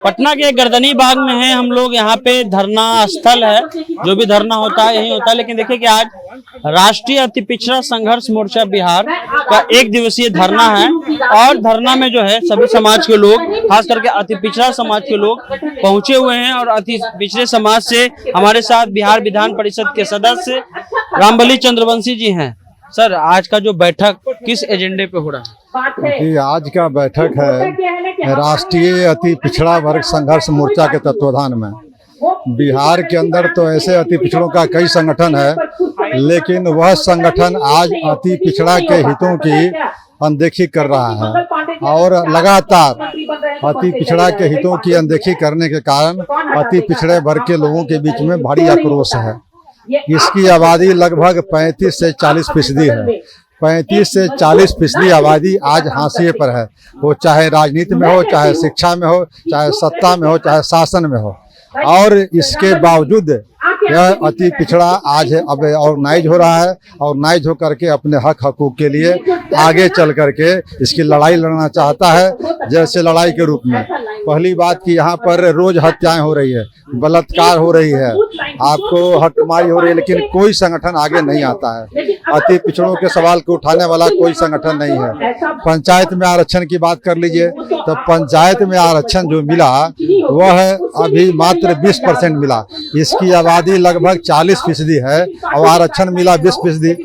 पटना के गर्दनी बाग में है हम लोग। यहाँ पे धरना स्थल है, जो भी धरना होता है यही होता है। लेकिन देखिए कि आज राष्ट्रीय अति पिछड़ा संघर्ष मोर्चा बिहार का 1 दिवसीय धरना है और धरना में जो है सभी समाज के लोग, खास करके अति पिछड़ा समाज के लोग पहुंचे हुए हैं। और अति पिछड़े समाज से हमारे साथ बिहार विधान परिषद के सदस्य रामबली चंद्रवंशी जी हैं। सर, आज का जो बैठक किस एजेंडे पे हो रहा है? जी, आज का बैठक है राष्ट्रीय अति पिछड़ा वर्ग संघर्ष मोर्चा के तत्वाधान में। बिहार के अंदर तो ऐसे अति पिछड़ों का कई संगठन है, लेकिन वह संगठन आज अति पिछड़ा के हितों की अनदेखी कर रहा है और लगातार अति पिछड़ा के हितों की अनदेखी करने के कारण अति पिछड़े वर्ग के लोगों के बीच में भारी आक्रोश है। इसकी आबादी लगभग 35 से 40% है। 35 से 40% आबादी आज हाशिए पर है, वो चाहे राजनीति में हो, चाहे शिक्षा में हो, चाहे सत्ता में हो, चाहे शासन में हो। और इसके बावजूद यह अति पिछड़ा आज अब ऑर्गेनाइज हो रहा है। ऑर्गेनाइज हो करके अपने हक हकूक के लिए आगे चल करके इसकी लड़ाई लड़ना चाहता है। जैसे लड़ाई के रूप में पहली बात कि यहाँ पर रोज हत्याएं हो रही है, बलात्कार हो रही है, आपको हकमारी हो रही है, लेकिन कोई संगठन आगे नहीं आता है। अति पिछड़ों के सवाल को उठाने वाला कोई संगठन नहीं है। पंचायत में आरक्षण की बात कर लीजिए तो पंचायत में आरक्षण जो मिला वह अभी मात्र 20% मिला। इसकी आबादी लगभग 40% है और आरक्षण मिला 20%।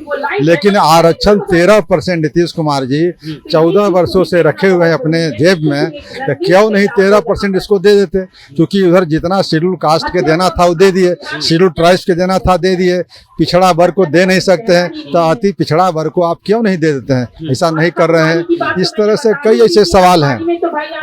लेकिन आरक्षण 13% नीतीश कुमार जी 14 वर्षों से रखे हुए हैं अपने जेब में, तो क्यों नहीं 13% इसको दे देते? क्योंकि उधर जितना शेड्यूल कास्ट के देना था वो दे दिए, शेड्यूल ट्राइब्स के देना था दे दिए, पिछड़ा वर्ग को दे नहीं सकते हैं तो अति पिछड़ा वर्ग को आप क्यों नहीं दे देते हैं? ऐसा नहीं कर रहे हैं। इस तरह से कई ऐसे सवाल हैं।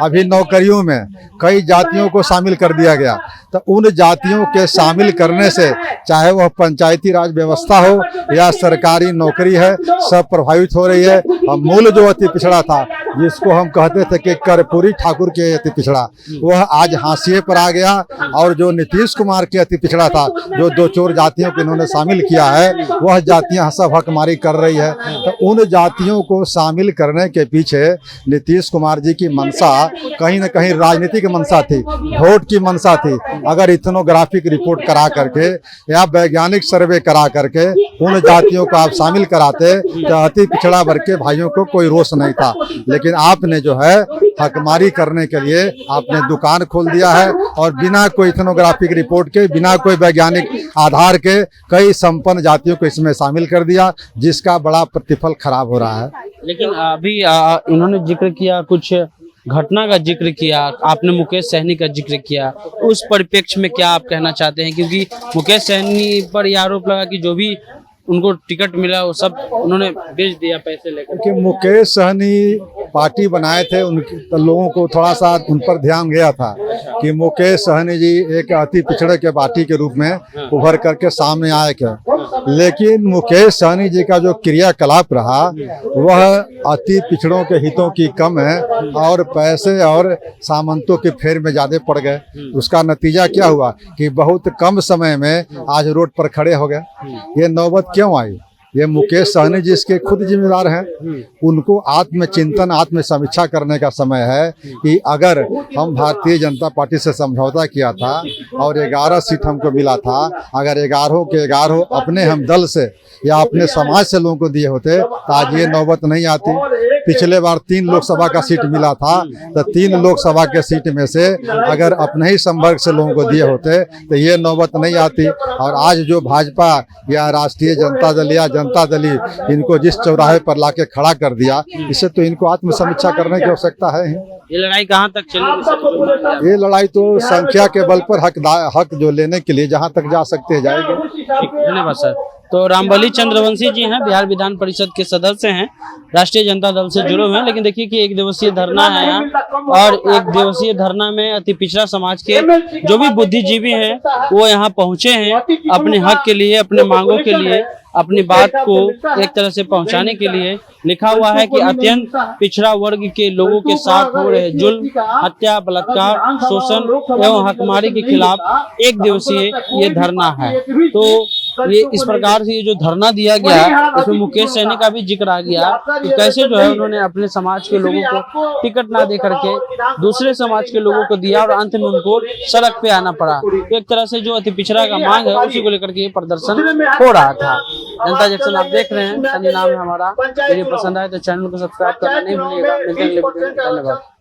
अभी नौकरियों में कई जातियों को शामिल कर दिया गया, तो उन जातियों के शामिल करने से चाहे वह पंचायती राज व्यवस्था हो या सरकारी नौकरी है, सब प्रभावित हो रही है। और मूल जो अति पिछड़ा था, जिसको हम कहते थे कि कर्पूरी ठाकुर के अति पिछड़ा, वह आज हाशिए पर आ गया। और जो नीतीश कुमार के अति पिछड़ा था, जो 2 चोर जातियों को इन्होंने शामिल किया है, वह जातियां सब हकमारी कर रही है। तो उन जातियों को शामिल करने के पीछे नीतीश कुमार जी की मंशा कहीं न कहीं राजनीतिक मंशा थी, वोट की मंशा थी। अगर इथनोग्राफिक रिपोर्ट करा करके या वैज्ञानिक सर्वे करा करके उन जातियों को आप शामिल कराते तो अति पिछड़ा वर्ग के भाइयों को कोई रोष नहीं था। लेकिन आपने जो है हकमारी करने के लिए आपने दुकान खोल दिया है और बिना कोई इथनोग्राफिक रिपोर्ट के, बिना कोई वैज्ञानिक आधार के कई संपन्न जातियों को इसमें शामिल कर दिया, जिसका बड़ा प्रतिफल खराब हो रहा है। लेकिन अभी इन्होंने जिक्र किया, कुछ घटना का जिक्र किया, आपने मुकेश सहनी का जिक्र किया, उस परिप्रेक्ष्य में क्या आप कहना चाहते हैं? क्योंकि मुकेश सहनी पर यह आरोप लगा कि जो भी उनको टिकट मिला वो सब उन्होंने बेच दिया पैसे लेकर। कि मुकेश सहनी पार्टी बनाए थे, उनके तो लोगों को थोड़ा सा उन पर ध्यान गया था कि मुकेश सहनी जी एक अति पिछड़े के पार्टी के रूप में उभर करके सामने आए क्या। लेकिन मुकेश सहनी जी का जो क्रियाकलाप रहा वह अति पिछड़ों के हितों की कम है और पैसे और सामंतों के फेर में ज्यादा पड़ गए। उसका नतीजा क्या हुआ कि बहुत कम समय में आज रोड पर खड़े हो गए। ये नौबत क्यों आई? ये मुकेश सहनी जी इसके खुद जिम्मेदार हैं। उनको आत्मचिंतन, आत्मसमीक्षा करने का समय है कि अगर हम भारतीय जनता पार्टी से समझौता किया था और 11 सीट हमको मिला था, अगर 11 के 11 अपने हम दल से या अपने समाज से लोगों को दिए होते तो आज ये नौबत नहीं आती। पिछले बार 3 लोकसभा का सीट मिला था, तो 3 लोकसभा के सीट में से अगर अपने ही संवर्ग से लोगों को दिए होते तो ये नौबत नहीं आती। और आज जो भाजपा या राष्ट्रीय जनता दल या जनता दल इनको जिस चौराहे पर लाके खड़ा कर दिया, इससे तो इनको आत्मसमीक्षा करने की आवश्यकता है ही। ये लड़ाई कहाँ तक चलेगी? ये लड़ाई तो संख्या के बल पर हक जो लेने के लिए जहाँ तक जा सकते हैं जाएगी। धन्यवाद सर। तो रामबली चंद्रवंशी जी हैं, बिहार विधान परिषद के सदस्य हैं, राष्ट्रीय जनता दल से जुड़े हुए हैं। लेकिन देखिए कि 1 दिवसीय धरना है यहाँ और 1 दिवसीय धरना में अति पिछड़ा समाज के जो भी बुद्धिजीवी हैं वो यहाँ पहुंचे हैं अपने हक के लिए, अपने मांगों के लिए, अपनी बात को एक तरह से पहुंचाने के लिए। लिखा हुआ है कि अत्यंत पिछड़ा वर्ग के लोगों के साथ हो रहे जुल्म, हत्या, बलात्कार, शोषण एवं हकमारी के खिलाफ 1 दिवसीय ये धरना है। तो ये इस प्रकार से ये जो धरना दिया गया, इसमें मुकेश सहनी का भी जिक्र आ गया कि कैसे जो है उन्होंने अपने समाज के लोगों को टिकट ना दे करके दूसरे समाज के लोगों को दिया और अंत में उनको सड़क पे आना पड़ा। तो एक तरह से जो अति पिछड़ा का मांग है उसी को लेकर के ये प्रदर्शन हो रहा था। जनता जंक्शन आप देख रहे हैं, सनी नाम है हमारा। वीडियो पसंद आए तो चैनल को सब्सक्राइब करना नहीं भूलिएगा। मिलते हैं अगले वीडियो में। धन्यवाद।